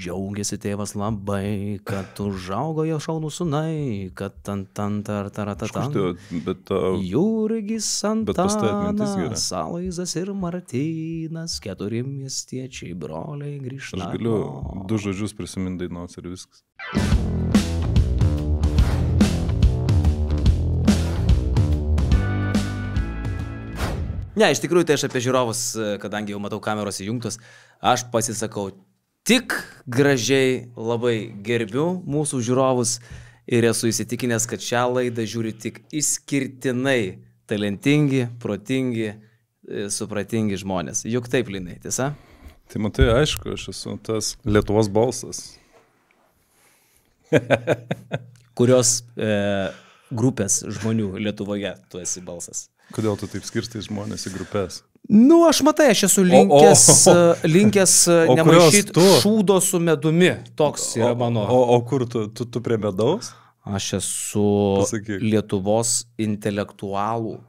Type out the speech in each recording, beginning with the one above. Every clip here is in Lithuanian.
Džiaugiasi tėvas labai, kad užaugo jo šaunų sūnai, kad Jurgis Antanas, Aloyzas ir Martynas, 4 miestiečiai, broliai grįžta. Aš galiu 2 žodžius prisiminti dainos ir viskas. Ne, iš tikrųjų, tai aš apie žiūrovus, kadangi jau matau kameros įjungtos, aš pasisakau tik gražiai, labai gerbiu mūsų žiūrovus ir esu įsitikinęs, kad šią laidą žiūri tik išskirtinai talentingi, protingi, supratingi žmonės. Juk taip, Linai, tiesa? Tai matai, aišku, aš esu tas Lietuvos balsas. Kurios grupės žmonių Lietuvoje tu esi balsas? Kodėl tu taip skirstai žmonės į grupės? Nu, aš matai, aš esu linkęs nemaišyti šūdo su medumi. Toks yra mano. O kur tu prie medaus? Aš esu Lietuvos intelektualų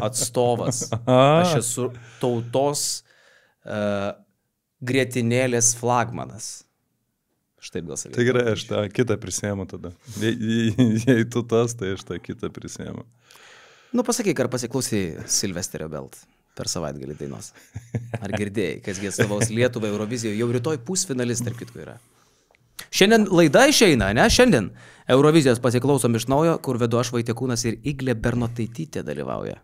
atstovas. Aš esu tautos grietinėlės flagmanas. Štaip gal sakyčiau. Tai gerai, aš tą kitą prisėmu tada. Jei tu tas, tai aš tą kitą prisėmu. Nu, pasakyk, ar pasiklausai Silvesterio Belt per savaitgalį dainos? Ar girdėjai, kas atstovaus Lietuvą Eurovizijoje? Jau rytoj pusfinalis, tarp kitko, yra. Šiandien laida išeina, ne? Šiandien Eurovizijos pasiklausom iš naujo, kur vedu aš Vaitekūnas ir Iglė Bernotaitytė dalyvauja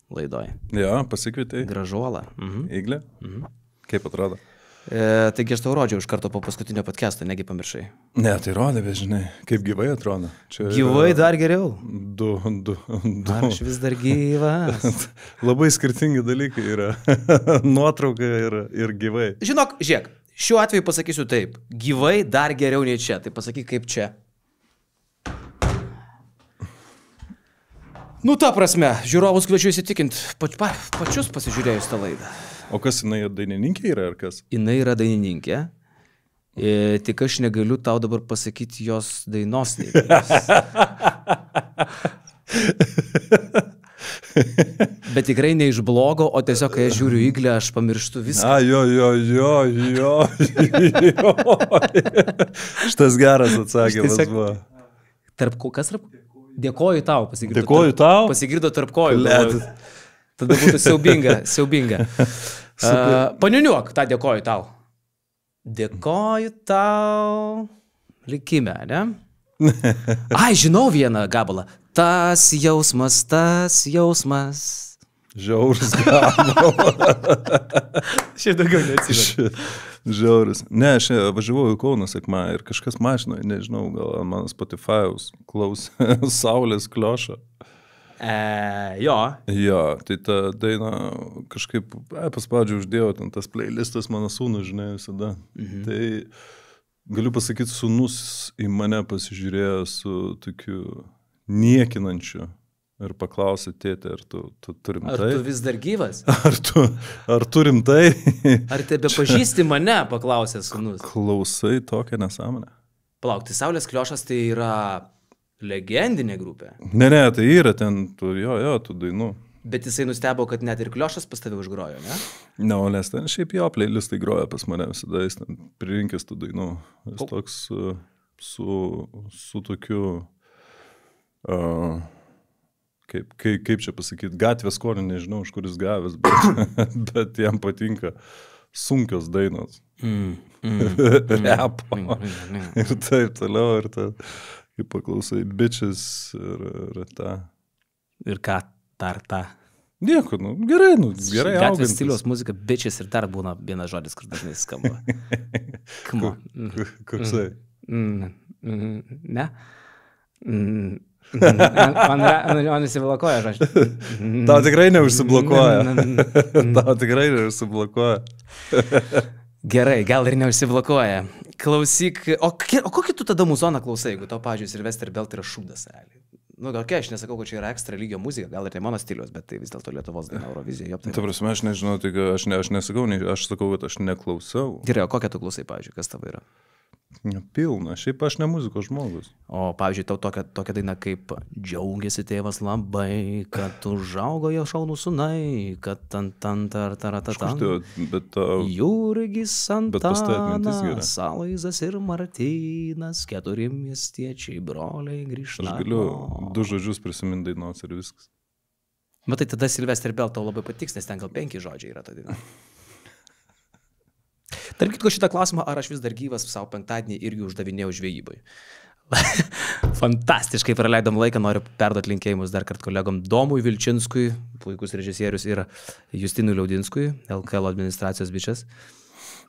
laidoje. Jo, pasikvietei. Gražuola. Iglė? Kaip atrodo? Taigi aš tau rodžiau iš karto po paskutinio podcast'o, negi pamiršai. Ne, tai rodė, bet žinai, kaip gyvai atrodo. Čia gyvai dar geriau. Du. Aš vis dar gyvas. Labai skirtingi dalykai yra. Nuotrauka ir gyvai. Žinok, žiūrėk, šiuo atveju pasakysiu taip. Gyvai dar geriau nei čia. Tai pasakyk kaip čia. Nu, ta prasme, žiūrovus kviečiu įsitikinti pačius pasižiūrėjus tą laidą. O kas jinai dainininkė yra, ar kas? Jinai yra dainininkė, tik aš negaliu tau dabar pasakyti jos dainos. Bet tikrai ne iš blogo, o tiesiog, kai aš žiūriu Iglę, aš pamirštu viską. Jo. Šitas geras atsakymas buvo. Kas tarp? Dėkoju tau, pasigirdo. Dėkoju tau? Pasigirdo tarp kojų. Tada būtų siaubinga. Paniuniuok, tą dėkoju tau. Dėkoju tau. Likime, ne? Ai, žinau vieną gabalą. Tas jausmas. Žiaurus gabalas. Šiaip daugiau neatsimenu. Žiaurus. Ne, aš važiavau į Kauną sekmą ir kažkas mašinoje, nežinau, gal man Spotify'us klausė Saulės Kliošo. Jo. Jo, tai tą dainą kažkaip paspaudžiu uždėjau, ten tas playlistas mano sūnus, žinai, visada. Tai galiu pasakyti, sūnus į mane pasižiūrėjo su tokiu niekinančiu ir paklausė, tėtė, ar tu turim tai? Ar tu vis dar gyvas? Ar turim tai? Ar tebe pažįsti mane, paklausė sūnus. Klausai tokią nesąmonę. Palauk, tai Saulės Kliošas tai yra legendinė grupė. Ne, tai yra ten, tų dainų. Bet jisai nustebo, kad net ir Kliošas pas tave užgrojo, ne? Ne, nes ten šiaip jo playlistai groja pas mane visada, jis ten pririnkęs tų dainų. Jis toks su tokiu, kaip čia pasakyti, gatvės skonį, nežinau, iš kuris gavęs, bet jam patinka sunkios dainos. Repo. Ir taip toliau, ir ta... Kaip paklausai, bitches ir tą. Ir ką dar tą? Nieko, gerai augantis. Gatvės stiliaus muzika, bitches ir dar būna vienas žodis, kur dažnai skamba. Koksai? Ne? Man įsiblokuoja žodžiai. Tau tikrai neužsiblokuoja. Gerai, gal ir neužsiblokuoja. Klausyk, o kokį tu tada muzoną klausai, jeigu tau, pavyzdžiui, Silvester Belt yra šūdas, realiai? Nu, gal aš nesakau, kad čia yra ekstra lygio muzika, gal ir tai mano stilius, bet tai vis dėlto Lietuvos daina Eurovizija. Ta prasme, aš nežinau, tai aš nesakau, aš sakau, kad aš neklausau. Gerai, o kokią tu klausai, pavyzdžiui, kas tavo yra? Pilna, šiaip aš ne muzikos žmogus. O, pavyzdžiui, tau tokia daina kaip džiaugiasi tėvas labai, kad užaugo jo šaunų sunai, kad Jurgis Antanas, Aloyzas ir Martynas, 4 miestiečiai, broliai grįžta. Aš galiu 2 žodžius prisiminti dainos ir viskas. Bet tai tada Sylvester Bell tau labai patiks, nes ten gal 5 žodžiai yra ta daina. Tarp kitko šitą klausimą, ar aš vis dar gyvas savo penktadienį irgi uždavinėjau žvejybai. Fantastiškai praleidom laiką, noriu perduoti linkėjimus dar kart kolegom Domui Vilčinskui, puikus režisierius, ir Justinui Liaudinskui, LKL administracijos bičias.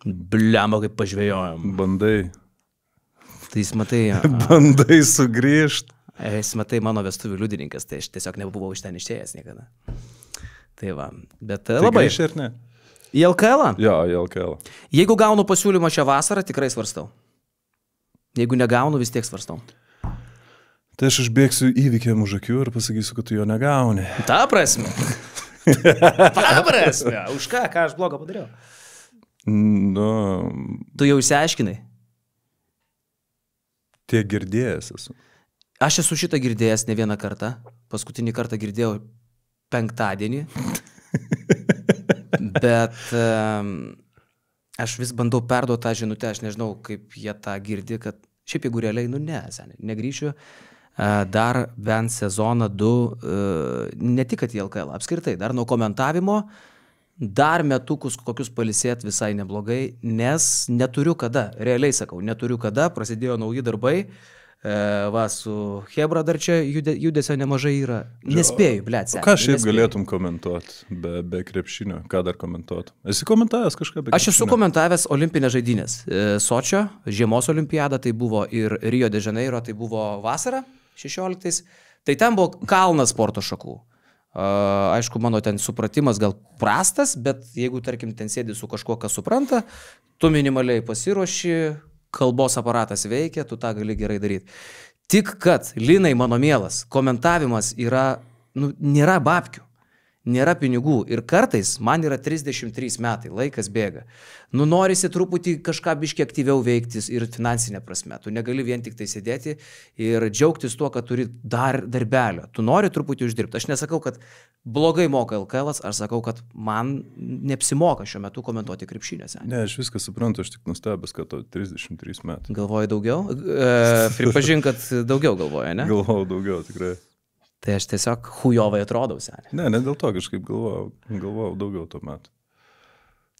Bliamba, kaip pažvejojom. Bandai. Tai jis matai... Bandai sugrįžt. Jis matai mano vestuvių liudininkas, tai aš tiesiog nebuvau iš ten išėjęs niekada. Tai va, bet tai labai... grįžti ar ne? Į LKL? Jo, į LKL. Jeigu gaunu pasiūlymą šią vasarą, tikrai svarstau. Jeigu negaunu, vis tiek svarstau. Tai aš išbėgsiu įvykiam už akių ir pasakysiu, kad tu jo negauni. Ta prasme. Ta prasme. Už ką aš blogo padariau? Nu... Tu jau išsiaiškinai? Tiek girdėjęs esu. Aš esu šitą girdėjęs ne vieną kartą. Paskutinį kartą girdėjau penktadienį. Bet aš vis bandau perduoti tą žinutę, aš nežinau, kaip jie tą girdi, kad šiaip jeigu realiai, negryšiu dar bent sezoną 2, ne tik kad į LKL, apskritai, dar nuo komentavimo, dar metukus kokius palisėt visai neblogai, nes neturiu kada, realiai sakau, neturiu kada, prasidėjo nauji darbai, va, su Hebra dar čia judesio nemažai yra. Nespėju, blėt, ką šiaip galėtum komentuoti be krepšinio? Ką dar komentuoti? Esi komentavęs kažką be krepšinio? Aš esu komentavęs olimpinės žaidynės. Sočio, žiemos olimpiada, tai buvo ir Rio de Janeiro, tai buvo vasara 16. Tai ten buvo kalnas sporto šakų. Aišku, mano ten supratimas gal prastas, bet jeigu, tarkim, ten sėdi su kažkuo, kas supranta, tu minimaliai pasiruoši, kalbos aparatas veikia, tu tą gali gerai daryti. Tik kad, Linai, mano mielas, komentavimas yra, nėra babkių, nėra pinigų ir kartais man yra 33 metai, laikas bėga. Norisi truputį kažką biškiai aktyviau veiktis ir finansinė prasme. Tu negali vien tik tai sėdėti ir džiaugtis tuo, kad turi dar darbelio. Tu nori truputį uždirbti. Aš nesakau, kad blogai moka LKL'as, aš sakau, kad man neapsimoka šiuo metu komentuoti krepšinėse. Ne, aš viską suprantu, aš tik nustebęs, kad to 33 metų. Galvoji daugiau? Pripažink, kad daugiau galvoji, ne? Galvojau daugiau, tikrai. Tai aš tiesiog hujovai atrodau, seniai. Ne dėl to kažkaip galvojau daugiau tuo metu.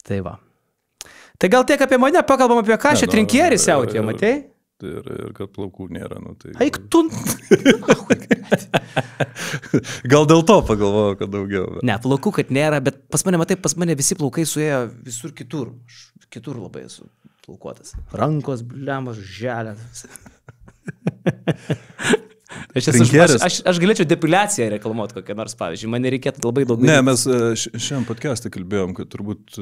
Tai va. Tai gal tiek apie mane, pakalbam apie ką, čia trinkierį siautė, matei? Ir kad plaukų nėra, tai... Eik tu... Gal dėl to pagalvojau, kad daugiau. Bet... Ne, plaukų, kad nėra, bet pas mane visi plaukai suėjo visur kitur. Kitur labai esu plaukuotas. Rankos, blemos, želės. Aš galėčiau depiliaciją reklamuoti kokią nors, pavyzdžiui, man nereikėtų labai daug... Ne, mes šiandien podcast'e kalbėjom, kad turbūt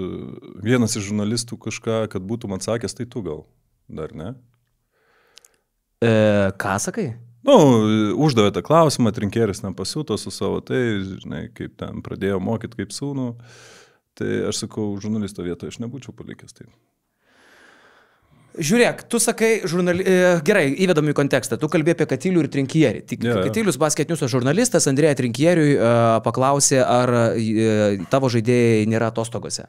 vienas iš žurnalistų kažką, kad būtum atsakęs, tai tu gal, dar ne? Ką sakai? Uždavė tą klausimą, trinkėris nepasiūto su savo, tai, žinai, kaip ten pradėjo mokyti kaip sūnų, tai aš sakau, žurnalisto vietoje aš nebūčiau palikęs taip. Žiūrėk, tu sakai, gerai, įvedam į kontekstą, tu kalbėjai apie Katilių ir Trinkierį. Katilius Basket News'o žurnalistas Andrėja Trinkieriui paklausė, ar tavo žaidėjai nėra atostogose,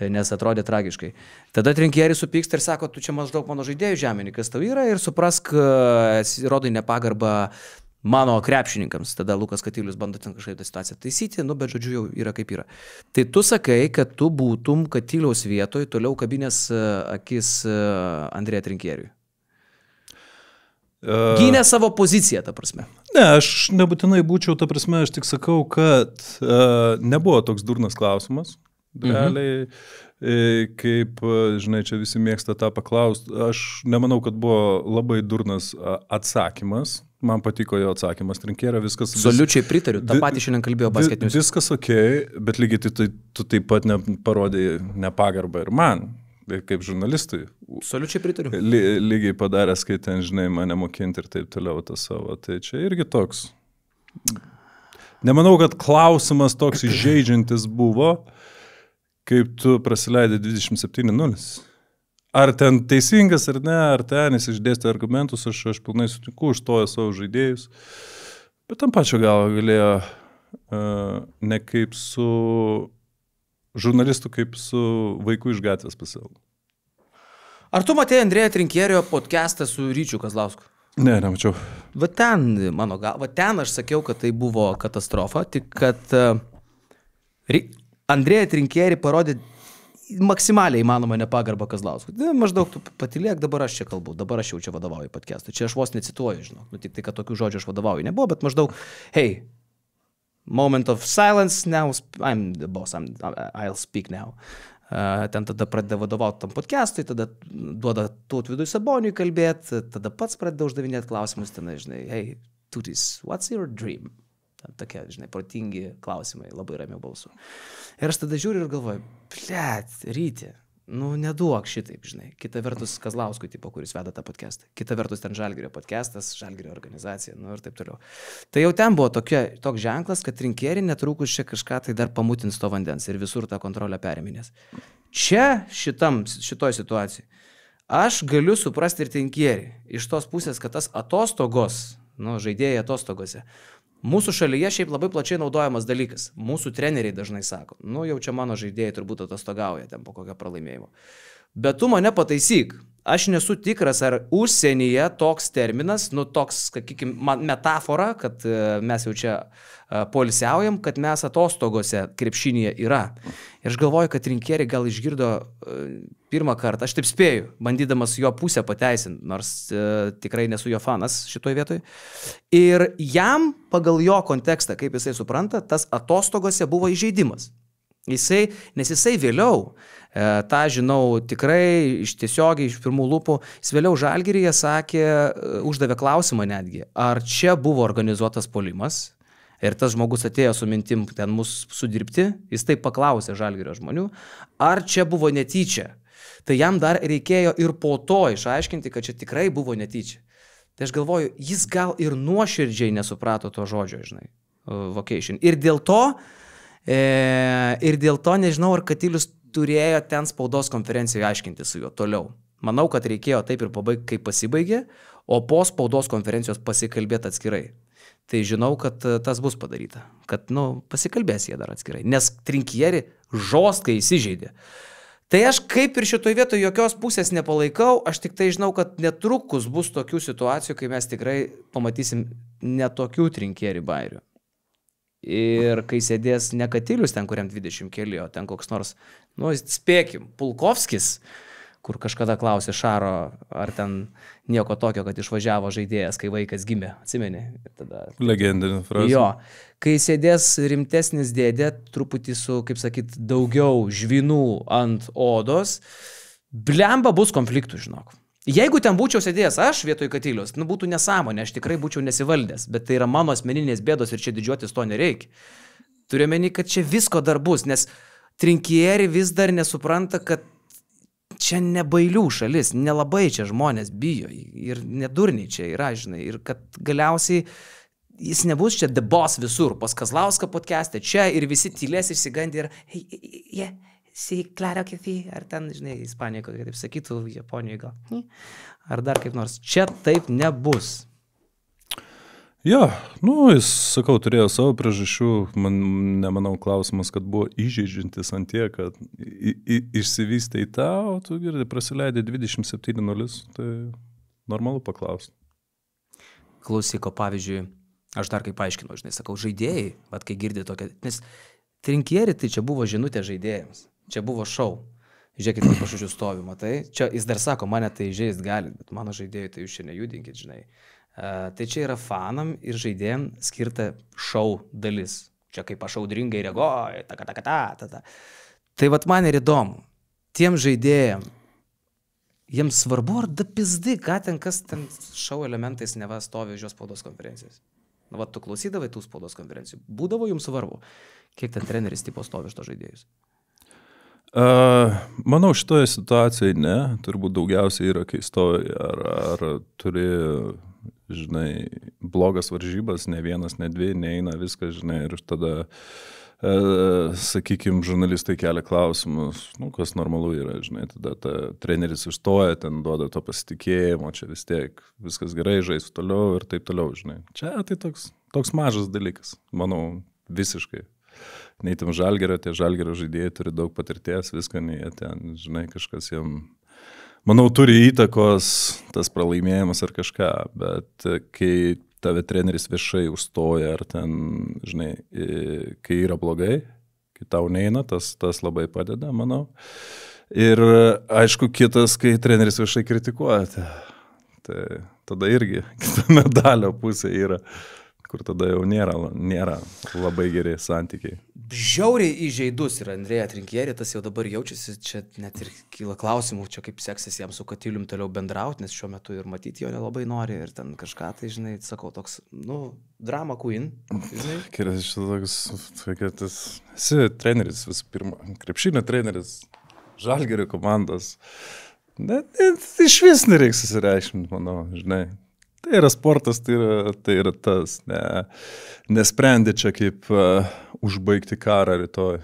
nes atrodė tragiškai. Tada Trinkieris supyksta ir sako, tu čia maždaug mano žaidėjų žemini, kas tau yra, ir suprask, rodai nepagarbą mano krepšininkams. Tada Lukas Katilius bando ten kažkaip tą situaciją taisyti, bet žodžiu jau yra kaip yra. Tai tu sakai, kad tu būtum Katiliaus vietoj toliau kabinės akis Andrėja Trinkieriui. Gynė savo poziciją, ta prasme. Ne, aš nebūtinai būčiau, ta prasme, aš tik sakau, kad nebuvo toks durnas klausimas. Realiai, kaip, žinai, čia visi mėgsta tą paklausti, aš nemanau, kad buvo labai durnas atsakymas. Man patiko jo atsakymas, Trinkėrio, viskas... Absoliučiai pritariu, tą patį šiandien kalbėjo Basket News. Viskas okei, bet lygiai tu taip pat parodai nepagarbą ir man, kaip žurnalistui. Absoliučiai pritariu. Lygiai padaręs, kai ten, žinai, mane mokinti ir taip toliau tą savo. Tai čia irgi toks. Nemanau, kad klausimas toks įžeidžiantis buvo, kaip tu prasileidai 27-0. ar ten teisingas ar ne, ar ten jis išdėstė argumentus, aš pilnai sutinku, užstojo savo žaidėjus. Bet tam pačio gal galėjo ne kaip su žurnalistu, kaip su vaiku iš gatvės pasielgti. Ar tu matėjai Andrėjo Trinkierio podcastą su Ryčiu Kazlausku? Ne, nemačiau. Va ten, mano galva, ten aš sakiau, kad tai buvo katastrofa, tik kad Andrėją Trinkierį parodė maksimaliai įmanoma nepagarbą Kazlauskui. Maždaug tu patylėk, dabar aš čia kalbu, dabar aš jau čia vadovauju podcast'ui. Čia aš vos necituoju, žinau. Tik tai, kad tokių žodžių aš vadovauju nebuvo, bet maždaug, hey, moment of silence, now I'm the boss, I'll speak now. Ten tada pradeda vadovauti tam podcast'ui, tada duoda Tautvydui Saboniui kalbėti, tada pats pradeda uždavinėti klausimus, ten, žinai, hey, Tautis, what's your dream? Tokie, žinai, protingi klausimai, labai ramiau balsu. Ir aš tada žiūriu ir galvoju, blet, Ryti, nu neduok šitaip, žinai. Kita vertus Kazlauskui, tipo, kuris veda tą podcastą. Kita vertus ten Žalgirio podcastas, Žalgirio organizacija, nu ir taip toliau. Tai jau ten buvo toks ženklas, kad Trinkierį netrukus čia kažką tai dar pamutins to vandens ir visur tą kontrolę periminės. Čia šitoj situacijai aš galiu suprasti ir Trinkierį. Iš tos pusės, kad tas atostogos, nu, žaidėjai atostogose, mūsų šalyje šiaip labai plačiai naudojamas dalykas. Mūsų treneriai dažnai sako, nu jau čia mano žaidėjai turbūt atostogauja ten po kokio pralaimėjimo. Bet tu mane pataisyk. Aš nesu tikras, ar užsienyje toks terminas, nu toks, sakykime, metafora, kad mes jau čia poilsiaujam, kad mes atostogose krepšinėje yra. Ir aš galvoju, kad Trinkierį gal išgirdo pirmą kartą, aš taip spėju, bandydamas jo pusę pateisinti, nors tikrai nesu jo fanas šitoj vietoj. Ir jam, pagal jo kontekstą, kaip jisai supranta, tas atostogose buvo įžeidimas. Nes jisai vėliau, tą žinau tikrai tiesiogiai iš pirmų lūpų, jis vėliau Žalgiryje sakė, uždavė klausimą netgi, ar čia buvo organizuotas puolimas ir tas žmogus atėjo su mintim ten mus sudirbti, jis taip paklausė Žalgirio žmonių, ar čia buvo netyčia. Tai jam dar reikėjo ir po to išaiškinti, kad čia tikrai buvo netyčia. Tai aš galvoju, jis gal ir nuoširdžiai nesuprato to žodžio, žinai, vocation. Ir dėl to nežinau, ar Katilius turėjo ten spaudos konferencijoje aiškinti su juo toliau. Manau, kad reikėjo taip ir pabaigti, kaip pasibaigė, o po spaudos konferencijos pasikalbėti atskirai. Tai žinau, kad tas bus padaryta, kad, pasikalbės jie dar atskirai, nes Trinkierį žostkai įsižeidė. Tai aš kaip ir šitoj vietoj jokios pusės nepalaikau, aš tik tai žinau, kad netrukus bus tokių situacijų, kai mes tikrai pamatysim netokių Trinkierį bairių. Ir kai sėdės ne Katilius ten, kuriam 20 keli, o ten koks nors, spėkim, Pulkovskis, kur kažkada klausė Šaro, ar ten nieko tokio, kad išvažiavo žaidėjas, kai vaikas gimė, atsimeni? Legendinė frazė. Jo, kai sėdės rimtesnis dėdė, truputį su, kaip sakyt, daugiau žvinų ant odos, blemba bus konfliktų, žinok. Jeigu ten būčiau sėdėjęs aš vietoj Katilius, būtų nesąmonė, aš tikrai būčiau nesivaldęs, bet tai yra mano asmeninės bėdos ir čia didžiuotis to nereikia. Turiu meni, kad čia visko dar bus, nes Trinkierį vis dar nesupranta, kad čia ne bailių šalis, nelabai čia žmonės bijo ir nedurniai čia yra, žinai, ir kad galiausiai jis nebus čia the boss visur, pas Kazlauską podcast'e čia ir visi tylės išsigandė ir sí, claro que sí, ar ten, žinai, Ispanijoje, kaip taip sakytų, Japonijoje gal, ar dar kaip nors. Čia taip nebus. Jo, jis, sakau, turėjo savo priežasčių, man nemanau klausimas, kad buvo įžeidžiantis ant tiek, kad išsivystė į tą, o tu girdi, prasileidė 27-0, tai normalu paklausti. Klausyko, pavyzdžiui, aš dar kaip paaiškinau, žinai, sakau, žaidėjai, vat kai girdi tokia, nes Trinkierį tai čia buvo žinutė žaidėjams. Čia buvo šou. Žiūrėkit, kaip aš už jų stoviu, matai. Čia jis dar sako, mane tai žaist gali, bet mano žaidėjai tai jūs čia nejudinkit, žinai. Tai čia yra fanam ir žaidėjim skirta šou dalis. Čia kaip aš audringai reaguoju, ta. Tai vat man ir įdomu. Tiem žaidėjim, jiems svarbu ar da pizdi, kas ten šou elementais neva stovi už jos spaudos konferencijos. Vat tu klausydavai tų spaudos konferencijų. Būdavo jums svarbu, kiek ten treneris tipo stovi už to žaidėjus? Manau, šitoje situacijoje ne, turbūt daugiausiai yra, kai stovi, ar turi, žinai, blogas varžybas, ne vienas, ne dvi, neina viskas, žinai, ir tada sakykime, žurnalistai kelia klausimus, kas normalu yra, žinai, tada treneris užstoja, ten duoda to pasitikėjimo, čia vis tiek viskas gerai, žais toliau ir taip toliau, žinai. Čia tai toks mažas dalykas, manau, visiškai. Neįtim Žalgirio, tie Žalgirio žaidėjai turi daug patirties, viską ne jie ten, žinai, kažkas jiem, manau, turi įtakos tas pralaimėjimas ar kažką, bet kai tave treneris viešai užstoja, ar ten, žinai, kai yra blogai, kai tau neina, tas labai padeda, manau. Ir aišku, kitas, kai treneris viešai kritikuoja, tai tada irgi kita medalio pusė yra, kur tada jau nėra labai geri santykiai. Žiauriai įžeidus yra Andrėja Trinkieri, tas jau dabar jaučiasi, čia net ir kyla klausimų, čia kaip seksis jam su Katilium toliau bendrauti, nes šiuo metu ir matyti jo nelabai nori ir ten kažką, tai žinai, sakau, toks, drama queen, žinai. Kiras šitas, esi treneris visų pirma, krepšinio treneris, Žalgirio komandos, iš vis nereiks susireikšminti, manau, žinai. Tai yra sportas, tai yra tas, nesprendė čia kaip užbaigti karą rytoj.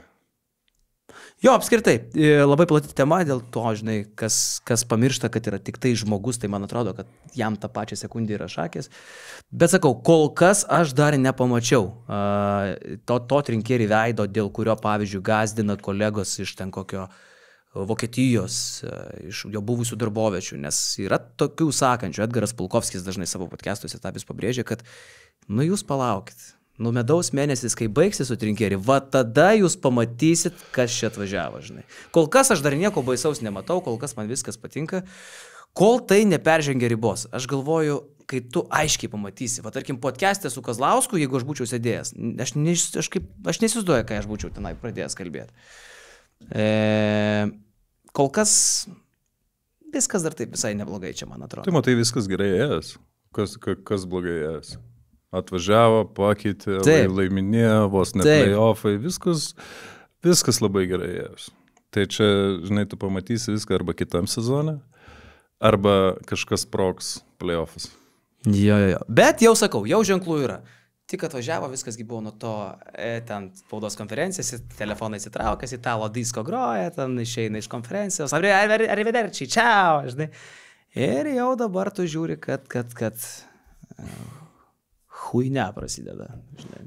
Jo, apskritai, labai plati tema dėl to, žinai, kas pamiršta, kad yra tik tai žmogus, tai man atrodo, kad jam tą pačią sekundę yra šakės. Bet sakau, kol kas aš dar nepamačiau to Trinkieri veido, dėl kurio, pavyzdžiui, gazdina kolegos iš ten kokio Vokietijos, iš jo buvusių darbovečių, nes yra tokių sakančių, Edgaras Pulkovskis dažnai savo podcastuose tą vis pabrėžia, kad, jūs palaukit, medaus mėnesis, kai baigsis su Trinkieri, va tada jūs pamatysit, kas čia atvažiavo, žinai. Kol kas aš dar nieko baisaus nematau, kol kas man viskas patinka, kol tai neperžengia ribos. Aš galvoju, kai tu aiškiai pamatysi, va tarkim, podcast'e su Kazlausku, jeigu aš būčiau sėdėjęs, aš nesizduoju, kai aš būčiau tenai pradėjęs kalbėti. Kol kas viskas dar taip visai neblogai čia, man atrodo. Tai matai, viskas gerai ėjęs. Kas blogai ėjęs? Atvažiavo, pakeitė, laiminėjo, vos ne playoffai, viskas labai gerai ėjęs. Tai čia, žinai, tu pamatysi viską arba kitam sezone, arba kažkas sprogs playoffus. Jo. Bet jau sakau, jau ženklų yra. Tik atvažiavo, viskasgi buvo nuo to, ten spaudos konferencijos, telefonai įsitraukęs, Italo disko groja, ten išeina iš konferencijos, arrivederci, čiau, žinai. Ir jau dabar tu žiūri, kad huinia prasideda, žinai.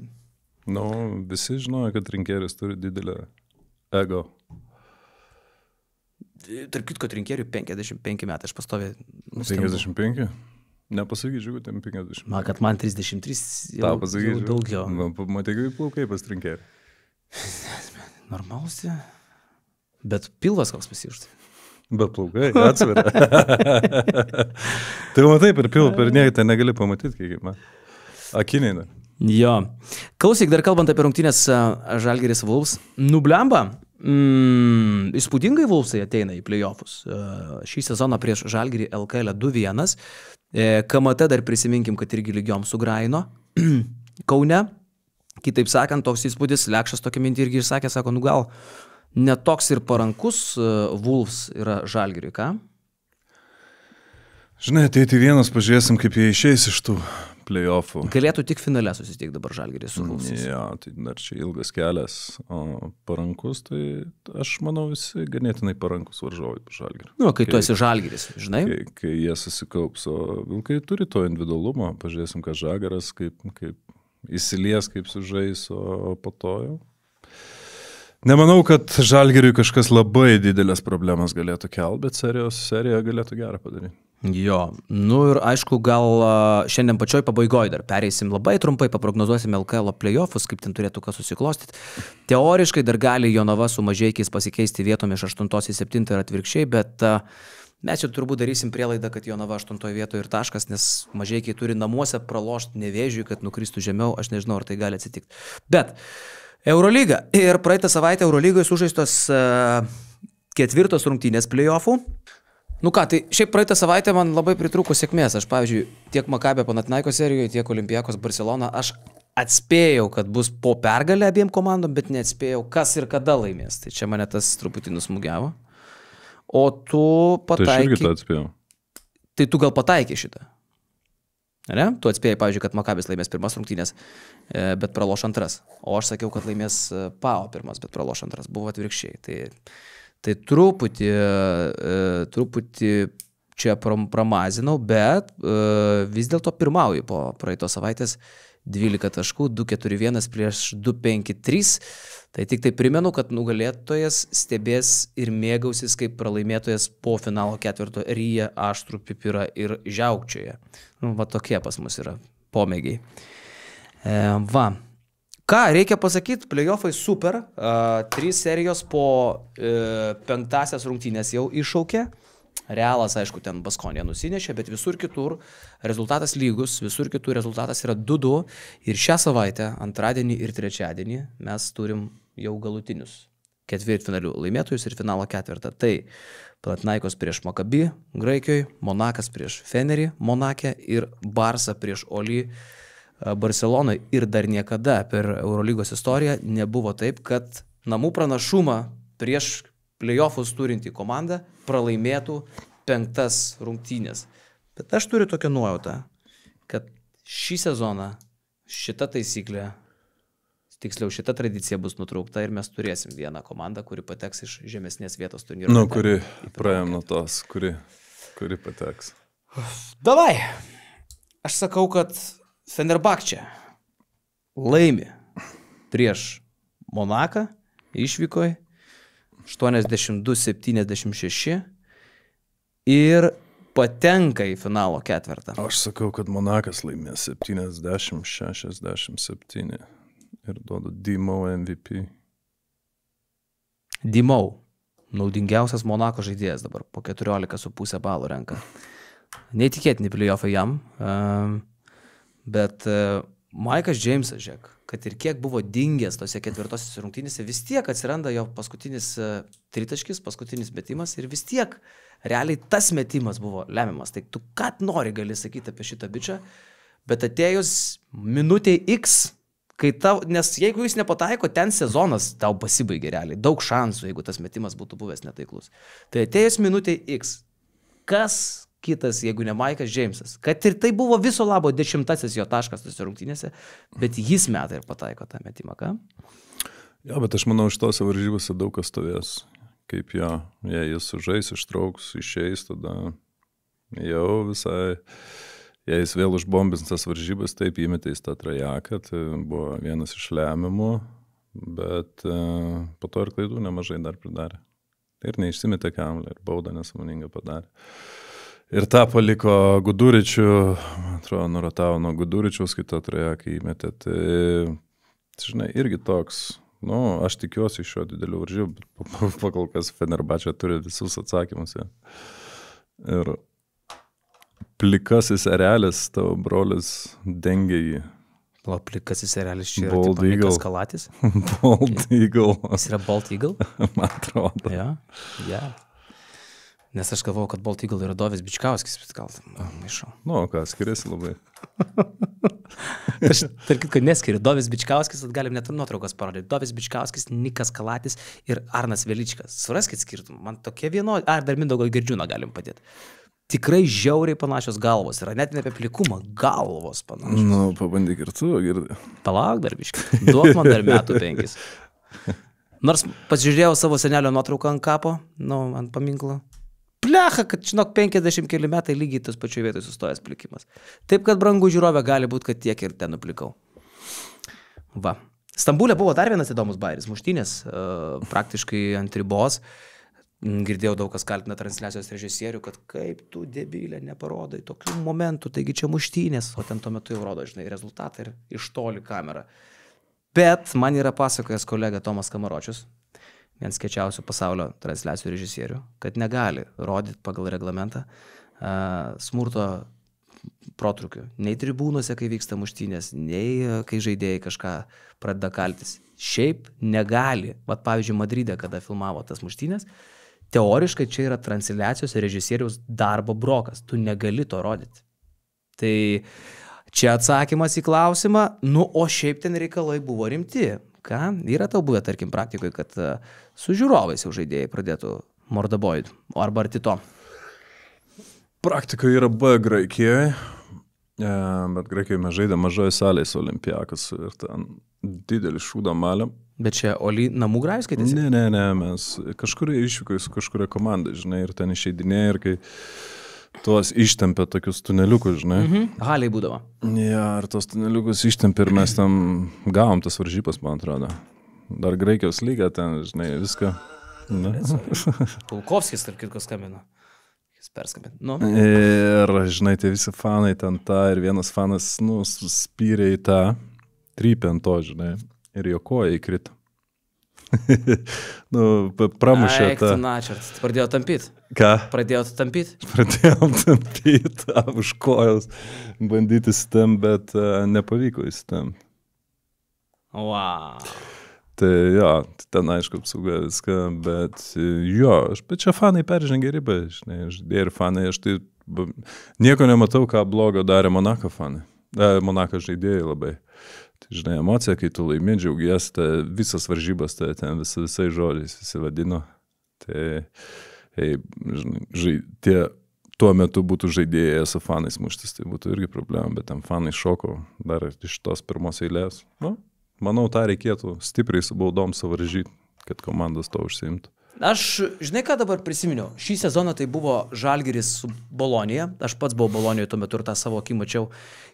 Visi žinojo, kad Trinkieris turi didelę ego. Tarp kitko, Trinkeriui 55 metai, aš pastoviai nustembu. 55? Nepasakyčiau, kad ten 50. Kad man 33 jau daugiau. Matai, kaip plaukai pas Trinkerį. Normalus, ja. Bet pilvas koks pasijuštai. Bet plaukai, atsveria. Tai matai, per pilvą, per nieką, tai negali pamatyti, kaip man. Akiniai. Jo. Klausyk, dar kalbant apie rungtynės Žalgiris Wolves, nublemba. Įspūdingai Wolvesai ateina į playoffus. Šį sezoną prieš Žalgirį LKL 2-1. KMT dar prisiminkim, kad irgi lygiom su Graino Kaune. Kitaip sakant, toks įspūdis, Lekšas tokia mintį irgi išsakė, sako, gal netoks ir parankus Wolves yra Žalgiriui, ką? Žinai, ateiti vienas, pažiūrėsim, kaip jie išeis iš tų playoffų. Galėtų tik finale susitikti dabar Žalgiris su Wolves. Jo, tai dar čia ilgas kelias, o parankus, tai aš manau visi ganėtinai parankus varžovai po Žalgirį. Kai tu esi Žalgiris, žinai? Kai jie susikaups, o Vilkai turi to individualumo, pažiūrėsim, ką Žagaras, kaip įsilies, kaip sužais, o po to jau. Nemanau, kad Žalgiriui kažkas labai didelės problemas galėtų kelti, bet seriją galėtų gerą padaryti. Jo, ir aišku, gal šiandien pačioj pabaigoje dar pereisim labai trumpai, paprognozuosim LKL playoffus, kaip ten turėtų kas susiklostyti. Teoriškai dar gali Jonava su Mažeikiais pasikeisti vietomis iš 8 į 7 ir atvirkščiai, bet mes jau turbūt darysim prielaidą, kad Jonava 8 vietoje ir taškas, nes Mažeikiai turi namuose pralošti Nevėžiui, kad nukristų žemiau, aš nežinau, ar tai gali atsitikti. Bet Eurolyga ir praeitą savaitę Eurolygoje sužaistos 4 rungtynės playoffų. Tai šiaip praeitą savaitę man labai pritrūko sėkmės. Aš, pavyzdžiui, tiek Maccabi Panathinaikos serijoje, tiek Olympiakos Barcelona, aš atspėjau, kad bus po pergalę abiem komandom, bet neatspėjau, kas ir kada laimės. Tai čia mane tas truputį nusmugiavo. O tu pataikai. Tai aš irgi tą atspėjau. Tai tu gal pataikai šitą? Ne? Tu atspėjai, pavyzdžiui, kad Makabis laimės pirmas rungtynės, bet praloš antras. O aš sakiau, kad laimės PAO pirmas, bet praloš antras. Buvo atvirkščiai. Tai truputį čia pramazinau, bet vis dėlto pirmauju po praeitos savaitės 12 taškų, 2-4-1 prieš 2-5-3. Tai tik tai primenu, kad nugalėtojas stebės ir mėgausis kaip pralaimėtojas po finalo ketvirto ryja, aštrų pipirą ir žiaukčioje. Va tokie pas mus yra pomėgiai. Va. Ką reikia pasakyti, playoffai super. 3 serijos po 5 rungtynės jau iššaukė. Realas, aišku, ten Baskonija nusinešė, bet visur kitur rezultatas lygus, visur kitur rezultatas yra 2-2 ir šią savaitę, antradienį ir trečiadienį mes turim jau galutinius ketvirtfinalių laimėtojus ir finalo ketvirtą. Tai Panathinaikos prieš Maccabi Graikijoje, Monakas prieš Fenerį Monake ir Barsa prieš Oli Barcelonoje. Ir dar niekada per Eurolygos istoriją nebuvo taip, kad namų pranašumą prieš playoffus turinti komanda pralaimėtų 5 rungtynės. Bet aš turiu tokią nuojautą, kad šį sezoną šita taisyklė, tiksliau šita tradicija bus nutraukta ir mes turėsim vieną komandą, kuri pateks iš žemesnės vietos turnyro. Nu, kuri praėjom nuo tos, kuri pateks. Davai! Aš sakau, kad Fenerbahčė laimi prieš Monaką išvykoje 82-76 ir patenka į finalo ketvirtą. Aš sakau, kad Monakas laimės 70-67 ir duodu Dimau MVP. Dimau, naudingiausias Monako žaidėjas dabar, po 14,5 balų renka. Neįtikėtini playoffai jam, bet Maikas Džeimsas, žiūrėk, kad ir kiek buvo dingęs tose ketvirtosios rungtynėse, vis tiek atsiranda jo paskutinis tritaškis, paskutinis metimas ir vis tiek realiai tas metimas buvo lemiamas. Tai tu ką nori gali sakyti apie šitą bičą, bet atėjus minutė X, nes jeigu jis nepataiko, ten sezonas tau pasibaigė realiai, daug šansų, jeigu tas metimas būtų buvęs netaiklus. Tai atėjus minutė X, kas kitas, jeigu ne Maikas Džeimsas, kad ir tai buvo viso labo 10 jo taškas tose rungtynėse, bet jis meta ir pataiko tą metimą, ką? Ja, bet aš manau, šitose varžybose daug kas stovės, kaip jo, jei jis sužais, ištrauks, išeis, tada jau visai, jei jis vėl užbombins tas varžybas, taip įmetė į tą trajeką, tai buvo vienas iš lemiamų, bet po to ir klaidų nemažai dar pridarė. Ir neišsimetė kamuolį, ir baudą nesąmoningą padarė. Ir tą paliko Guduričių, man atrodo, nuratavo nuo Guduričiaus kitą trajeką įmetė. Tai, žinai, irgi toks, aš tikiuosi iš šio didelių varžybų, bet pakol kas Fenerbahčė turi visus atsakymus. Ja. Ir plikasis erelis, tavo brolis dengia jį. Plikasis erelis čia yra tipo Nikas Kalatis? Bald Eagle. Jis yra Bald Eagle? Man atrodo. Ja. Nes aš galvojau, kad Bald Eagle yra Dovis Bičkauskis, bet gal maišau. Ką, skiriasi labai. Aš tarkit, kad neskiriu. Dovis Bičkauskis, galim net nuotraukas parodyti. Dovis Bičkauskis, Nikas Kalatis ir Arnas Veličkas. Suraskit skirtumą. Man tokie vienodi. Ar dar Mindaugo Girdžiūno galim padėti. Tikrai žiauriai panašios galvos yra. Net ne apie plikumą. Galvos panašios. Pabandyk ir tu, Girdi. Palauk dar biškai. Duok man dar metų 5. Nors pasižiūrėjau savo senelio nuotrauką ant kapo, ant paminklo. Plecha, kad, žinok, 50 keli metai lygiai tos pačioj vietoj sustojęs plikimas. Taip, kad brangų žiūrovė gali būti, kad tiek ir ten nuplikau. Va. Stambulė buvo dar vienas įdomus bairis. Muštynės praktiškai ant ribos. Girdėjau daug kas kaltina transliacijos režisierių, kad kaip tu debilė neparodai tokių momentų, taigi čia muštynės, o ten tuo metu jau rodo, žinai, rezultatą ir iš toli kamerą. Bet man yra pasakojęs kolega Tomas Kamaročius, vienas kiečiausių pasaulio transliacijų režisierių, kad negali rodyti pagal reglamentą smurto protrukių. Nei tribūnose, kai vyksta muštynės, nei kai žaidėjai kažką pradeda kaltis. Šiaip negali. Vat pavyzdžiui, Madride, kada filmavo tas muštynės, teoriškai čia yra transliacijos režisieriaus darbo brokas. Tu negali to rodyti. Tai čia atsakymas į klausimą, o šiaip ten reikalai buvo rimti. Ką? Yra tau buvę, tarkim, praktikoje, kad su žiūrovais jau žaidėjai pradėtų mordaboid, arba arti to? Praktika yra B Graikijoje Bet graikai mes žaidė mažoje salėje su Olimpiakos ir ten didelį šūdą malę. Bet čia Oli namų grajus skaitėsi? Ne, mes kažkur išvykai su kažkuria komanda, žinai, ir ten išeidinėjai ir kai tuos ištempė tokius tuneliukus, žinai. Haliai būdavo. Ja, ir tos tuneliukus ištempė ir mes tam gavom tas varžybas, man atrodo. Dar Graikijos lyga ten, žinai, viską. Pulkovskis, tarp kitko, skambino. Jis perskambino. Nu. Ir, žinai, tie visi fanai ten ir vienas fanas, suspyrė į tą trypę ant to, žinai, ir jo koja įkrito. Pramušė tą. Pradėjo tampyti. Ką? Pradėjo tampyti? Pradėjom tampyti už kojos, bandyti stem, bet nepavyko įstem. Wow. Tai jo, ten aišku apsauga viską, bet jo, bet čia fanai peržengė ribą, žinai, ir fanai, aš tai nieko nematau, ką blogo darė Monako fanai. Monako žaidėjai labai. Tai, žinai, emocija, kai tu laimi, džiaugies, visas varžybas, ten visai žodžiais visi vadino. Tai, žinai, tie tuo metu būtų žaidėjai su fanais muštis, tai būtų irgi problema, bet ten fanai šoko dar iš tos pirmos eilės. Manau, tą reikėtų stipriai su baudom suvaržyti, kad komandos to užsiimtų. Aš, žinai, ką dabar prisiminiau? Šį sezoną tai buvo Žalgiris su Bolonija. Aš pats buvau Bolonijoje tuo metu ir tą savo akį mačiau,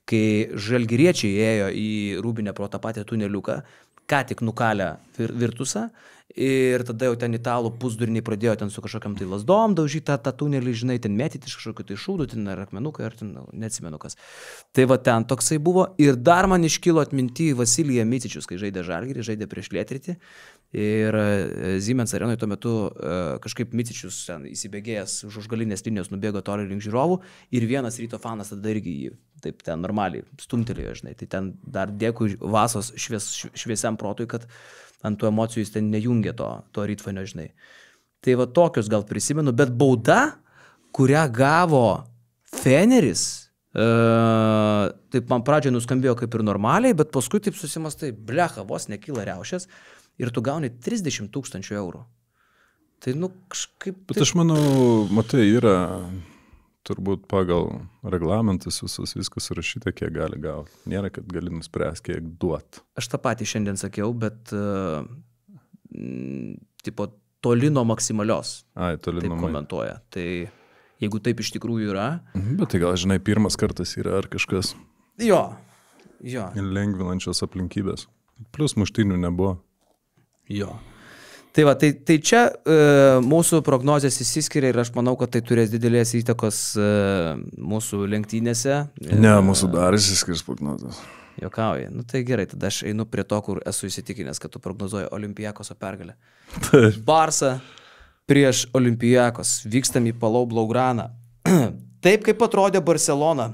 kai žalgiriečiai ėjo į Rūbinę pro tą patį tuneliuką, ką tik nukalę Virtusą. Ir tada jau ten italų pusduriniai pradėjo ten su kažkokiam tai lasdom daužyti tą tunelį, žinai, ten mėtyti iš kažkokių tai šūdų, ten ar akmenukai, ar ten, neatsimenu kas. Tai va ten toksai buvo. Ir dar man iškilo atminti Vasilija Micičius, kai žaidė Žalgirį, žaidė prieš Lietritį. Ir Siemens arenoje tuo metu kažkaip Micičius ten įsibėgėjęs už galinės linijos nubėgo toli link žiūrovų ir vienas Ryto fanas tada irgi jį taip ten normaliai stumtelėjo, žinai. Tai ten dar dėkui Vasos šviesiam protui, kad ant tų emocijų jis ten nejungė to rytfanio, žinai. Tai va tokius gal prisimenu, bet bauda, kurią gavo Feneris, taip man pradžioje nuskambėjo kaip ir normaliai, bet paskui taip susimastai, blecha, vos nekyla riaušės ir tu gauni 30 000 eurų. Tai kažkaip... Bet aš manau, matai, yra turbūt pagal reglamentus visus viskas surašyta, kiek gali gauti. Nėra, kad gali nuspręsti, kiek duot. Aš tą patį šiandien sakiau, bet tipo toli nuo maksimalios. Toli taip nuo komentuoja. Tai jeigu taip iš tikrųjų yra... Bet tai gal, žinai, pirmas kartas yra ar kažkas. Jo. Lengvinančios aplinkybės. Plus muštinių nebuvo. Jo. Tai va, tai čia mūsų prognozės įsiskiria ir aš manau, kad tai turės didelės įtakos mūsų lenktynėse. Ne, mūsų dar įsiskirs prognozės. Jokauji. Tai gerai, tada aš einu prie to, kur esu įsitikinęs, kad tu prognozuoji Olimpiakoso pergalę. Barsa prieš Olimpiakos. Vykstam į Palau Blaugraną. Taip, kaip atrodė Barcelona.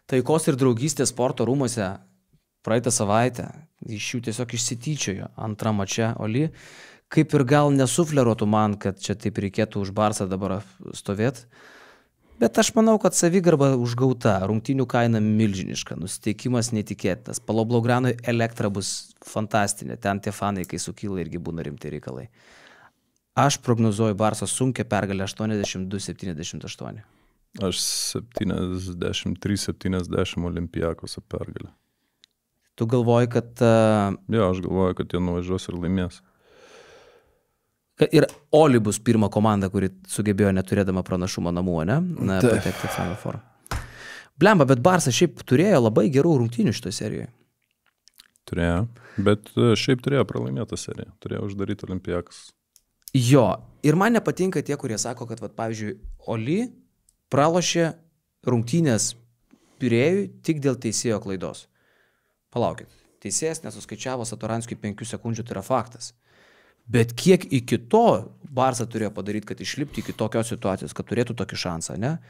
Taikos ir draugystės sporto rūmuose praeitą savaitę. Iš jų tiesiog išsityčiojo antrą mačą Oli, kaip ir gal nesufleruotų man, kad čia taip reikėtų už Barsą dabar stovėti, bet aš manau, kad savigarba užgauta, rungtynių kaina milžiniška, nusiteikimas netikėtas, Palau Blaugranoje elektra bus fantastinė, ten tie fanai, kai sukyla, irgi būna rimti reikalai. Aš prognozuoju Barsos sunkią pergalę 82-78. Aš 73-70 Olimpiakoso pergalę. Tu galvoji, kad... Jo, aš galvoju, kad jie nuvažiuos ir laimės. Ir Oli bus pirma komanda, kuri sugebėjo neturėdama pranašumo namų, ne? Patekti Final Four. Blemba, bet Barsa šiaip turėjo labai gerų rungtynių šitoje serijoje. Turėjo, bet šiaip turėjo pralaimėtą seriją. Turėjo uždaryti Olimpiakos. Jo, ir man nepatinka tie, kurie sako, kad, pavyzdžiui, Oli pralošė rungtynės Pirėjui tik dėl teisėjo klaidos. Palaukit, teisėjas nesuskaičiavo Satoranskiui 5 sekundžių, tai yra faktas. Bet kiek iki to Barsa turėjo padaryti, kad išlipti iki tokios situacijos, kad turėtų tokį šansą, ne?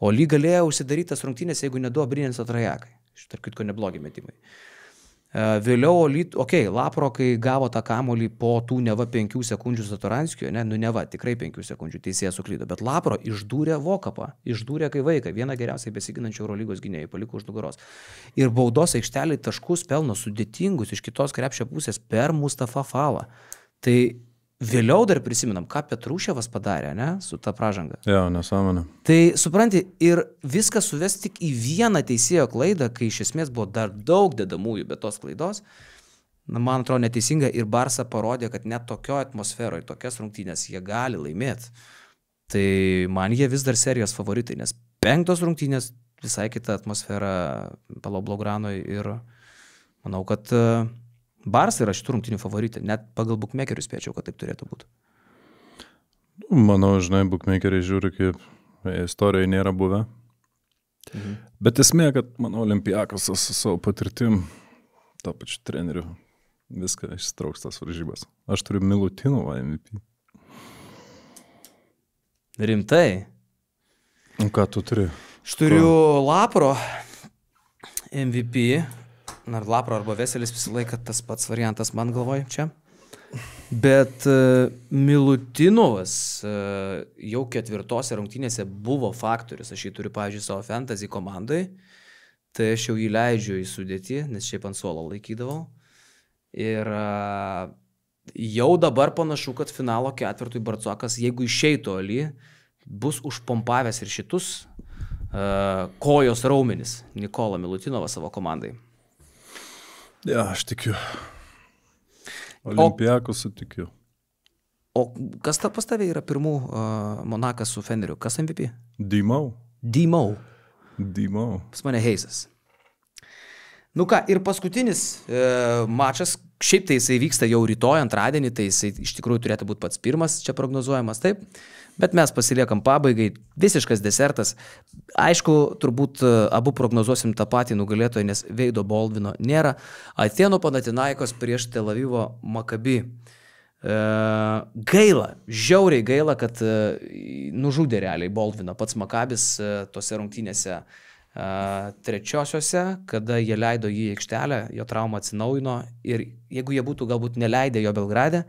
Oli galėjo užsidarytas rungtynės, jeigu neduo Brynenso Trajakai. Tarp kitko neblogi metimai. Vėliau Oli, Lapro, kai gavo tą kamuolį po tų neva 5 sekundžių Satoranskio, ne, neva, tikrai 5 sekundžių teisėjas suklydo, bet Lapro išdūrė Vokapą, išdūrė kai vaiką, vieną geriausiai besiginančių Eurolygos gynėjų, paliko už nugaros. Ir baudos aikštelį taškus pelno sudėtingus iš kitos krepšio pusės per Mustafa Falą. Tai vėliau dar prisiminam, ką Petruševas padarė, ne, su ta pražanga. Jo, nesąmonė. Tai supranti, ir viską suvesti tik į vieną teisėjo klaidą, kai iš esmės buvo dar daug dedamųjų, bet tos klaidos, man atrodo neteisinga ir Barsa parodė, kad net tokio atmosferoje, tokias rungtynės jie gali laimėti. Tai man jie vis dar serijos favoritai, nes 5 rungtynės visai kita atmosfera Palau Blaugranoje ir manau, kad Barsa yra šitų rungtynių favoritai. Net pagal bookmakerius spėčiau, kad taip turėtų būti. Manau, žinai, bookmakeriai žiūri, kaip istorijoje nėra buvę. Bet esmė, kad mano Olimpiakosas su savo patirtim, to pačiu treneriu, viską išsitrauks tas varžybas. Aš turiu Milutinovą MVP. Rimtai? O ką tu turi? Aš turiu Lapro MVP. Ar Lapro arba Veselis visą laiką tas pats variantas man galvoj čia. Bet Milutinovas jau 4 rungtynėse buvo faktorius. Aš jį turiu, pavyzdžiui, savo fantasy komandai. Tai aš jau jį leidžiu į sudėtį, nes šiaip ant suolo laikydavau. Ir jau dabar panašu, kad finalo 4 Barcokas, jeigu išeitų Oli, bus užpompavęs ir šitus kojos raumenis Nikola Milutinovą savo komandai. Ja, aš tikiu. Olimpiakosu tikiu. O kas pas tavė yra pirmų Monakas su Feneriu? Kas MVP? Dymau. Pas mane Heisas. Nu ką, ir paskutinis mačas, šiaip tai jisai vyksta jau rytoj, antradienį, tai jisai iš tikrųjų turėtų būti pats pirmas, čia prognozuojamas, taip. Bet mes pasiliekam pabaigai, visiškas desertas. Aišku, turbūt abu prognozuosim tą patį nugalėtoją, nes Veido Boldvino nėra. Atėnų Panathinaikos prieš Tel Avivo Maccabi. Gaila, žiauriai gaila, kad nužudė realiai Boldvino pats Maccabis tose rungtynėse trečiosiose, kada jie leido jį į aikštelę, jo trauma atsinaujino ir jeigu jie būtų galbūt neleidę jo Belgrade,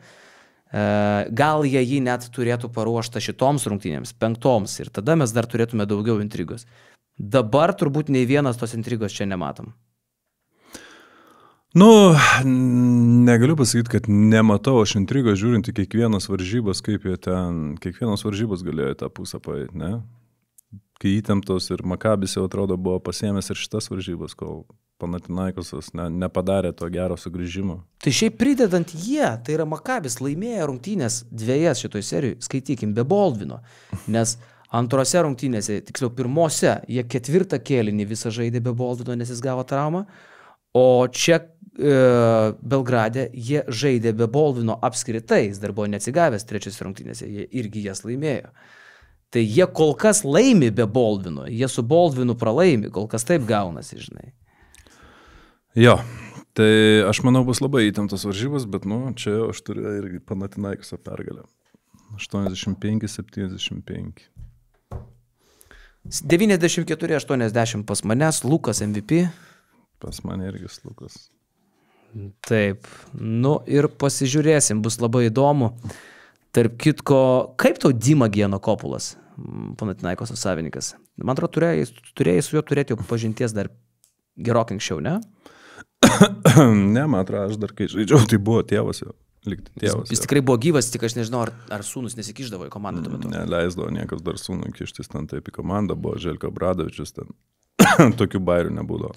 gal jie jį net turėtų paruoštą šitoms rungtynėms, 5, ir tada mes dar turėtume daugiau intrigos. Dabar turbūt nei vienas tos intrigos čia nematom. Nu, negaliu pasakyti, kad nematau aš intrigos žiūrint į kiekvienas varžybas, kaip jie ten, kiekvienos varžybos galėjo tą pusę paėti, ne? Kai įtemptos ir Maccabis jau atrodo buvo pasiėmęs ir šitas varžybas, kol Panathinaikosas nepadarė to gero sugrįžimo. Tai šiaip pridedant tai yra Maccabis laimėjo rungtynės 2 šitoj serijoj, skaitykim, be Boldvino, nes antrose rungtynėse, tiksliau pirmose, jie 4 kėlinį visą žaidė be Boldvino, nes jis gavo traumą, o čia Belgrade jie žaidė be Boldvino apskritai, jis dar buvo neatsigavęs 3 rungtynėse, jie irgi jas laimėjo. Tai jie kol kas laimi be Boldvino, jie su Boldvinu pralaimi, kol kas taip gaunasi, žinai. Jo, tai aš manau bus labai įtemptas varžybas, bet čia aš turiu irgi Panathinaikoso pergalę. 85-75. 94-80 pas manęs, Lukas MVP. Pas mane irgi Lukas. Taip, ir pasižiūrėsim, bus labai įdomu. Tarp kitko, kaip tau Dima Giannokopulas, Panathinaikoso savininkas? Man atrodo, turėjai su juo turėti jau pažinties dar gerokai anksčiau, ne? Ne, man atrodo, aš dar kai žaidžiau, tai buvo tėvas jau. Jis tikrai buvo gyvas, tik aš nežinau, ar sūnus nesikišdavo į komandą tuo metu. Neleisdavo niekas dar sūnų kištis ten taip į komandą, buvo Željko Obradovičius ten, tokių bairių nebūdavo.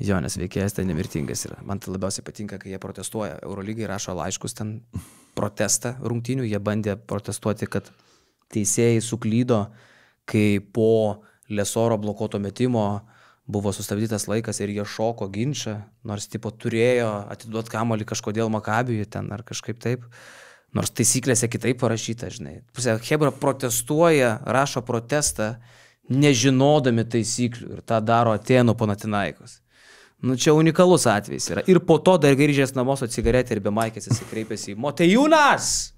Jo, nes veikėjas tai nemirtingas yra. Man tai labiausiai patinka, kai jie protestuoja. Eurolygai rašo laiškus ten protestą rungtynių, jie bandė protestuoti, kad teisėjai suklydo, kai po Lesoro blokuoto metimo buvo sustabdytas laikas ir jie šoko ginčą, nors tipo turėjo atiduoti kamuolį kažkodėl Maccabiui ten ar kažkaip taip, nors taisyklėse kitaip parašyta, žinai. Hebra protestuoja, rašo protestą, nežinodami taisyklių ir tą daro Atėnų Panathinaikos. Čia unikalus atvejis yra. Ir po to dar grįžęs namo su cigaretė ir be maikės jis kreipėsi į Motejūnas!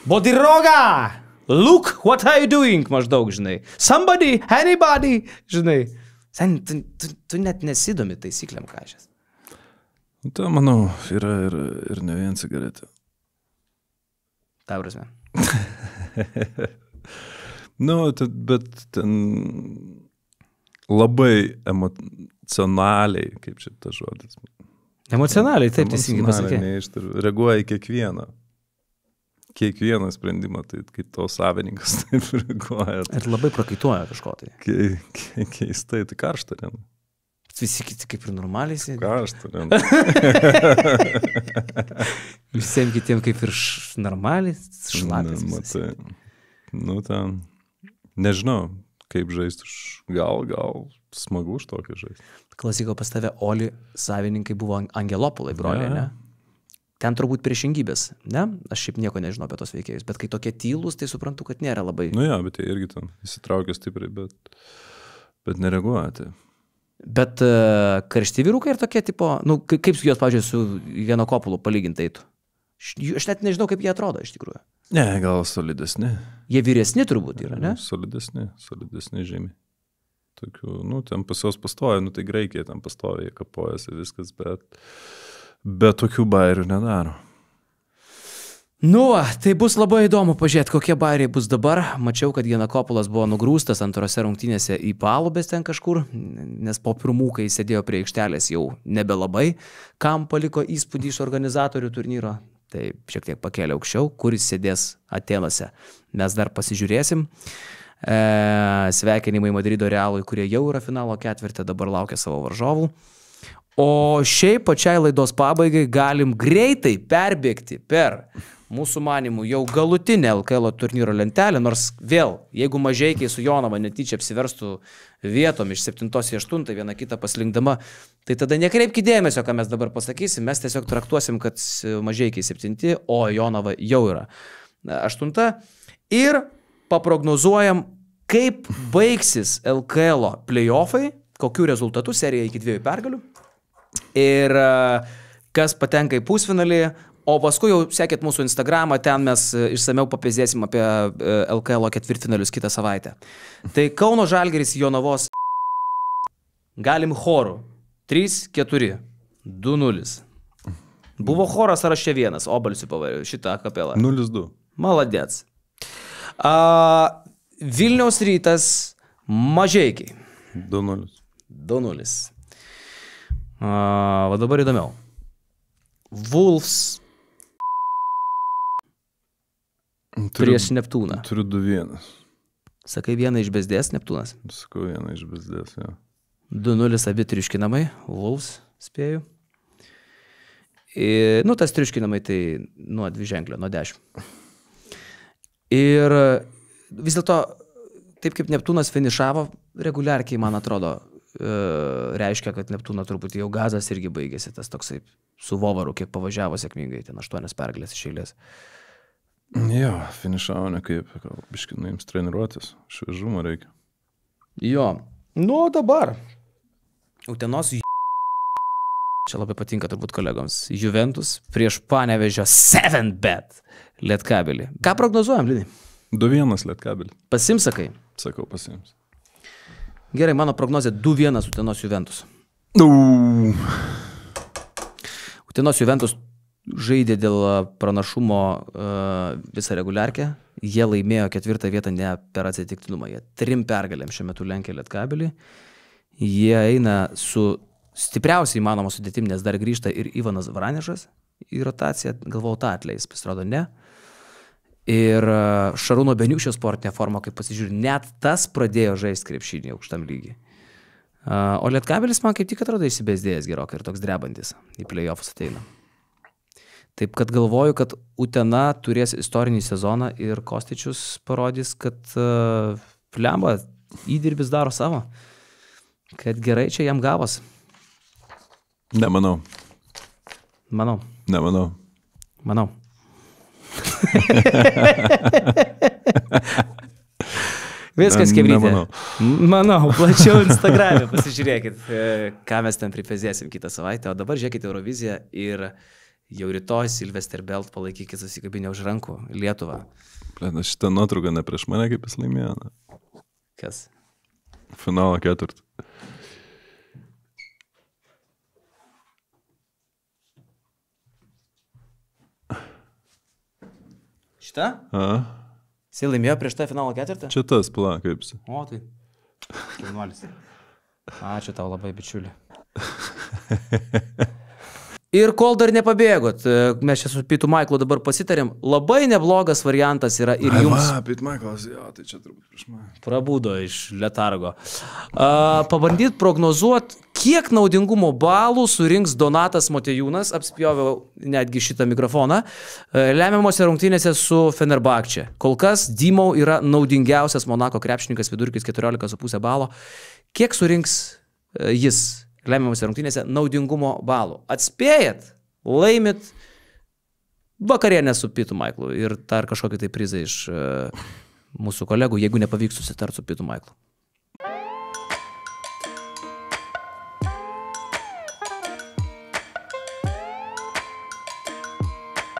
Bodiroga! Look, what are you doing? Maždaug, žinai. Somebody, anybody, žinai. Sen, tu net nesidomi taisyklėm kažkas. Tai, manau, yra ir ne vien cigaretė. Ta prasme. Bet ten labai emocionaliai, kaip čia tas žodis. Emocionaliai, taip teisingai pasakė. Reaguoja į kiekvieną. kiekvieną sprendimą, tai kaip to savininkas taip reaguoja. Ir labai prakaituoja kažko tai. Keistai, tai karšta, ne? Visi kiti kaip ir normaliai sėdi. Karšta, ne? Visiems kitiems kaip ir normaliai, šlapės. Matai, nu ten, nežinau, kaip žaisti, gal smagu už tokį žaisti. Klasiko pas tave Oli savininkai buvo Angelopolai, broliai, ne? Ten turbūt priešingybės, ne? Aš šiaip nieko nežinau apie tos veikėjus, bet kai tokie tylūs, tai suprantu, kad nėra labai. Nu jo, bet jie irgi ten įsitraukia stipriai, bet nereaguoja. Tai. Bet karšti vyrukai ir tokie tipo, nu kaip su juos, pavyzdžiui, su Janokopulu palygintai tu? Aš net nežinau, kaip jie atrodo iš tikrųjų. Ne, gal solidesni. Jie vyresni turbūt yra, ne? Solidesni žymiai. Tokių, nu, ten pas jos pastoja, nu tai Graikija ten pastoja, kapojasi viskas, bet tokių bairių nedaro. Nu, tai bus labai įdomu pažiūrėti, kokie bairiai bus dabar. Mačiau, kad Janakopulas buvo nugrūstas antrose rungtynėse į palubės ten kažkur, nes po pirmų, kai sėdėjo prie aikštelės, jau nebelabai, kam paliko įspūdį iš organizatorių turnyro. Tai šiek tiek pakėlė aukščiau, kuris sėdės Atenuose. Mes dar pasižiūrėsim. Sveikinimai Madrido Realui, kurie jau yra finalo ketvirtį, dabar laukia savo varžovų. O šiaip pačiai laidos pabaigai galim greitai perbėgti per mūsų manimų jau galutinę LKL turnyro lentelę, nors vėl, jeigu Mažeikiai su Jonava netyčia apsiverstų vietom iš 7 į 8, vieną kitą paslinkdama, tai tada nekreipkite dėmesio, ką mes dabar pasakysim, mes tiesiog traktuosim, kad Mažeikiai 7, o Jonava jau yra 8 ir paprognozuojam, kaip baigsis LKL playoffai, kokių rezultatų serija iki 2 pergalių ir kas patenka į pusfinalį, o paskui jau sekėt mūsų Instagramą, ten mes išsameu papėzėsim apie LKL ketvirtfinalius kitą savaitę. Tai Kauno Žalgiris Jonavos galim chorų 3-4, 2-0. Buvo choras sąraše vienas, Obalsiu pavariu šitą kapelą. 0-2. Maladėts. Vilniaus Rytas Mažeikiai. 2-0. 2-0. Va dabar įdomiau. Wolves prieš Neptūną. Turiu 2-1. Sakai, vieną iš Bezdės Neptūnas? Sakau, vieną iš Bezdės, jo. 2-0 abi triuškinamai, Wolves spėju. Nu, tas triuškinamai tai nuo 2 ženklio, nuo 10. Ir vis dėlto, taip kaip Neptūnas finišavo, reguliarkiai, man atrodo, reiškia, kad Neptūno turbūt jau gazas irgi baigėsi, tas toksai su Vovaru, kiek pavažiavo sėkmingai, ten 8 pergalės iš eilės. Jo, finišavo ne kaip, biškinai jums treniruotis, šviežumo reikia. Jo, nu dabar. Utenos čia labai patinka turbūt kolegoms. Juventus prieš Panevėžio 7bet Lietkabelį. Ką prognozuojam, Linai? 2-1 Lietkabelį. Pasims, sakai? Sakau, pasims. Gerai, mano prognozė 2-1 Utenos Juventus. Utenos Juventus žaidė dėl pranašumo visą reguliarkę. Jie laimėjo 4 vietą ne per atsitiktinumą. Jie 3 pergalėm šiuo metu lenkia Lietkabelį. Jie eina su stipriausiai įmanoma sudėtim, nes dar grįžta ir Ivanas Vranešas į rotaciją. Galvojau, tą atleis, pasirodo ne. Ir Šarūno Beniušio sportinė forma, kaip pasižiūrė, net tas pradėjo žaisti krepšinį aukštam lygiai. O Lietkabelis man kaip tik atrodo įsibezdėjęs gerokai ir toks drebantis į playoffs ateina. Taip kad galvoju, kad Utena turės istorinį sezoną ir Kostičius parodys, kad flemba įdirbis daro savo. Kad gerai čia jam gavos. Nemanau. Manau. Nemanau. Manau. Viskas kaip ryte. Manau, plačiau Instagram'e pasižiūrėkit, ką mes ten pripezėsim kitą savaitę. O dabar žiūrėkite Euroviziją ir jau rytoj Sylvester Belt palaikykit susikabinę už rankų Lietuvą. Plėna, šitą nuotrauką ne prieš mane, kaip jis laimėjo. Kas? Finalo 4. Šitą? Jis laimėjo prieš tą finalo 4? Čia tas, pala, kaip jis. O, tai. Kilnuolis. Ačiū tau labai, bičiuli. Ir kol dar nepabėgot, mes čia su Pitu Maiklu dabar pasitarėm, labai neblogas variantas yra ir jums. Pit Maiklas, jo, tai čia turbūt prieš mane. Prabudo iš letargo. Pabandyt prognozuot, kiek naudingumo balų surinks Donatas Motiejūnas, apspjoviau netgi šitą mikrofoną, lemiamose rungtynėse su Fenerbahče. Kol kas Dymau yra naudingiausias Monako krepšininkas, vidurkis 14,5 balo. Kiek surinks jis lemiamose rungtynėse naudingumo balų? Atspėjat, laimit vakarienę su Pitu Maiklu ir dar kažkokį tai prizą iš mūsų kolegų, jeigu nepavyks susitarti su Pitu Maiklu.